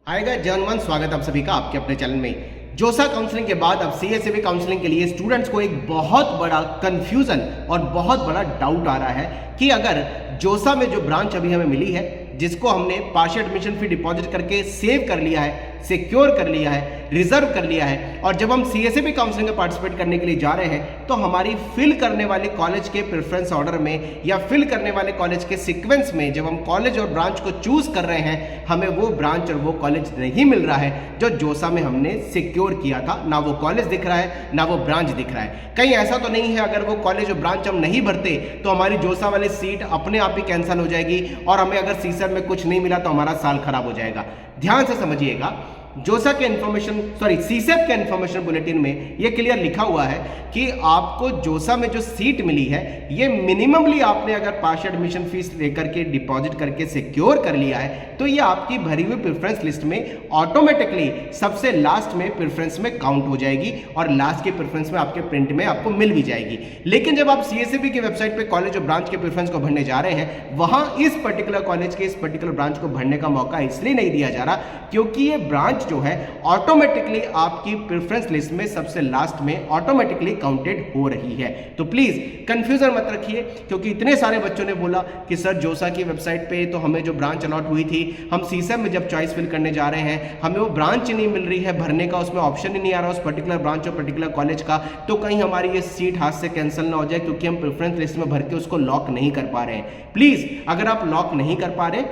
आएगा जनमन स्वागत आप सभी का आपके अपने चैनल में। जोसा काउंसलिंग के बाद अब सीएसईबी काउंसलिंग के लिए स्टूडेंट्स को एक बहुत बड़ा कंफ्यूजन और बहुत बड़ा डाउट आ रहा है कि अगर जोसा में जो ब्रांच अभी हमें मिली है, जिसको हमने पार्शियल एडमिशन फी डिपॉजिट करके सेव कर लिया है, सिक्योर कर लिया है, रिजर्व कर लिया है, और जब हम सीएसईबी काउंसलिंग में पार्टिसिपेट करने के लिए जा रहे हैं तो हमारी फिल करने वाले कॉलेज के प्रेफरेंस ऑर्डर में या फिल करने वाले कॉलेज के सीक्वेंस में जब हम कॉलेज और ब्रांच को चूज कर रहे हैं, हमें वो ब्रांच और वो कॉलेज नहीं मिल रहा है जो जोसा में हमने सिक्योर किया था। ना वो कॉलेज दिख रहा है, ना वो ब्रांच दिख रहा है। कहीं ऐसा तो नहीं है अगर वो कॉलेज और ब्रांच हम नहीं भरते तो हमारी जोसा वाली सीट अपने आप ही कैंसिल हो जाएगी और हमें अगर सीसर में कुछ नहीं मिला तो हमारा साल खराब हो जाएगा। ध्यान से समझिएगा, जोसा के सीसेप के इंफॉर्मेशन बुलेटिन में ये क्लियर लिखा हुआ है कि आपको जोसा में जो सीट मिली है ये मिनिममली आपने अगर पार्शियल एडमिशन फीस लेकर के डिपॉजिट करके सिक्योर कर लिया है तो ये आपकी भरी हुई प्रेफरेंस लिस्ट में ऑटोमेटिकली सबसे लास्ट में प्रेफरेंस में काउंट हो जाएगी और लास्ट के प्रेफरेंस में आपके प्रिंट में आपको मिल भी जाएगी। लेकिन जब आप सीएसईबी की वेबसाइट पे कॉलेज और ब्रांच के प्रेफरेंस को भरने जा रहे हैं, वहां इस पर्टिकुलर कॉलेज के इस पर्टिकुलर ब्रांच को भरने का मौका इसलिए नहीं दिया जा रहा क्योंकि ये ब्रांच जो है ऑटोमेटिकली आपकी प्रेफरेंस लिस्ट में सबसे लास्ट में ऑटोमेटिकली काउंटेड हो रही है। तो प्लीज कंफ्यूजन मत रखिए, क्योंकि इतने सारे बच्चों ने बोला कि सर जोसा की वेबसाइट पे तो हमें जो ब्रांच अलॉट हुई थी, हम सीसेप में जब चॉइस फिल करने जा रहे हैं हमें वो ब्रांच नहीं मिल रही है भरने का, उसमें ऑप्शन ही नहीं आ रहा उस पर्टिकुलर ब्रांच और पर्टिकुलर कॉलेज का, तो कहीं हमारी ये सीट हाथ से कैंसिल ना हो जाए क्योंकि हम प्रेफरेंस लिस्ट में भर के उसको लॉक नहीं कर पा रहे हैं। प्लीज अगर आप लॉक नहीं कर पा रहे,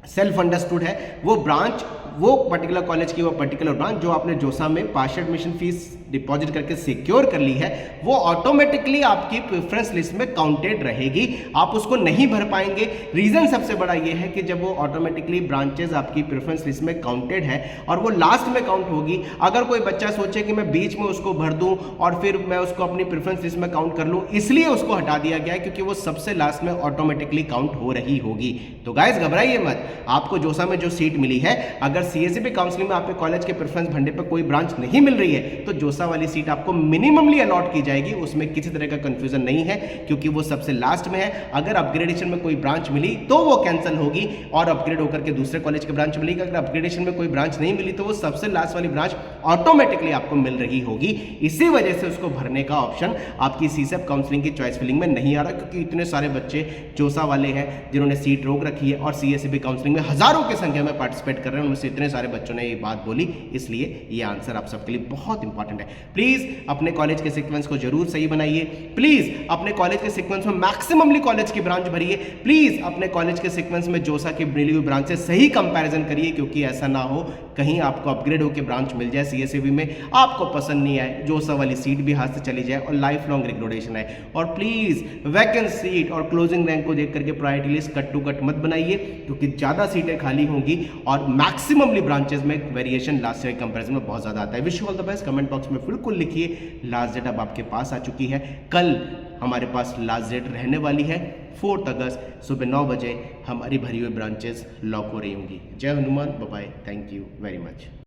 सेल्फ अंडरस्टूड है, वो ब्रांच वो पर्टिकुलर कॉलेज की वो पर्टिकुलर ब्रांच जो आपने जोसा में पार्शियल एडमिशन फीस डिपॉजिट करके सिक्योर कर ली है वो ऑटोमेटिकली आपकी प्रेफरेंस लिस्ट में काउंटेड रहेगी, आप उसको नहीं भर पाएंगे। रीजन सबसे बड़ा ये है कि जब वो ऑटोमेटिकली ब्रांचेस आपकी प्रेफरेंस लिस्ट में काउंटेड है और वो लास्ट में काउंट होगी, अगर कोई बच्चा सोचे कि मैं बीच में उसको भर दूं और फिर मैं उसको अपनी प्रेफरेंस लिस्ट में काउंट कर लूं, इसलिए उसको हटा दिया गया है क्योंकि वो सबसे लास्ट में ऑटोमेटिकली काउंट हो रही होगी। तो गाइस घबराइए मत, आपको जोसा में जो सीट मिली है, अगर सीएसईबी काउंसलिंग में आपके कॉलेज के प्रेफरेंस भरने पर कोई ब्रांच नहीं मिल रही है तो जोसा वाली सीट आपको मिनिममली अलॉट की जाएगी, उसमें किसी तरह का कंफ्यूजन नहीं है क्योंकि वो सबसे लास्ट में है। अगर अपग्रेडेशन में कोई ब्रांच मिली तो वो कैंसिल होगी और अपग्रेड होकर के दूसरे कॉलेज के ब्रांच मिलेगी। अगर अपग्रेडेशन में कोई ब्रांच नहीं मिली तो वो सबसे लास्ट वाली ब्रांच ऑटोमेटिकली आपको मिल रही होगी। इसी वजह से उसको भरने का ऑप्शन आपकी सीसेप काउंसलिंग की चॉइस फिलिंग में नहीं आ रहा, क्योंकि इतने सारे बच्चे जोसा वाले हैं जिन्होंने सीट रोक रखी है और सीएसईबी काउंसलिंग में हजारों की संख्या में पार्टिसिपेट कर रहे हैं, उनमें से इतने सारे बच्चों ने ये बात बोली, इसलिए ये आंसर आप सबके लिए बहुत इंपॉर्टेंट है। प्लीज अपने कॉलेज के सीक्वेंस को जरूर सही बनाइए, प्लीज अपने कॉलेज के सीक्वेंस में मैक्सिममली कॉलेज की ब्रांच भरिए, प्लीज अपने कॉलेज के सीक्वेंस में जोसा की मिली हुई ब्रांच से सही कंपैरिजन करिए, क्योंकि ऐसा ना हो कहीं आपको अपग्रेड होकर ब्रांच मिल जाए सीएसईबी में, आपको पसंद नहीं आए, जोसा वाली सीट भी हाथ से चली जाए और लाइफ लॉन्ग रिग्रेडेशन है। और प्लीज वैकेंट सीट और क्लोजिंग रैंक को देख करके priority list cut to cut मत बनाइए, क्योंकि ज्यादा सीटें खाली होंगी और मैक्सिममली ब्रांचेस में वेरिएशन लास्ट ईयर कंपैरिजन में बहुत ज्यादा आता है। Wish you all the best. Comment box में बिल्कुल लिखिए। लास्ट डेट अब आपके पास आ चुकी है, कल हमारे पास लास्ट डेट रहने वाली है 4 अगस्त सुबह 9 बजे हमारी भरी हुई ब्रांचेस लॉक हो रही होंगी। जय Hanuman, bye bye, thank you very much.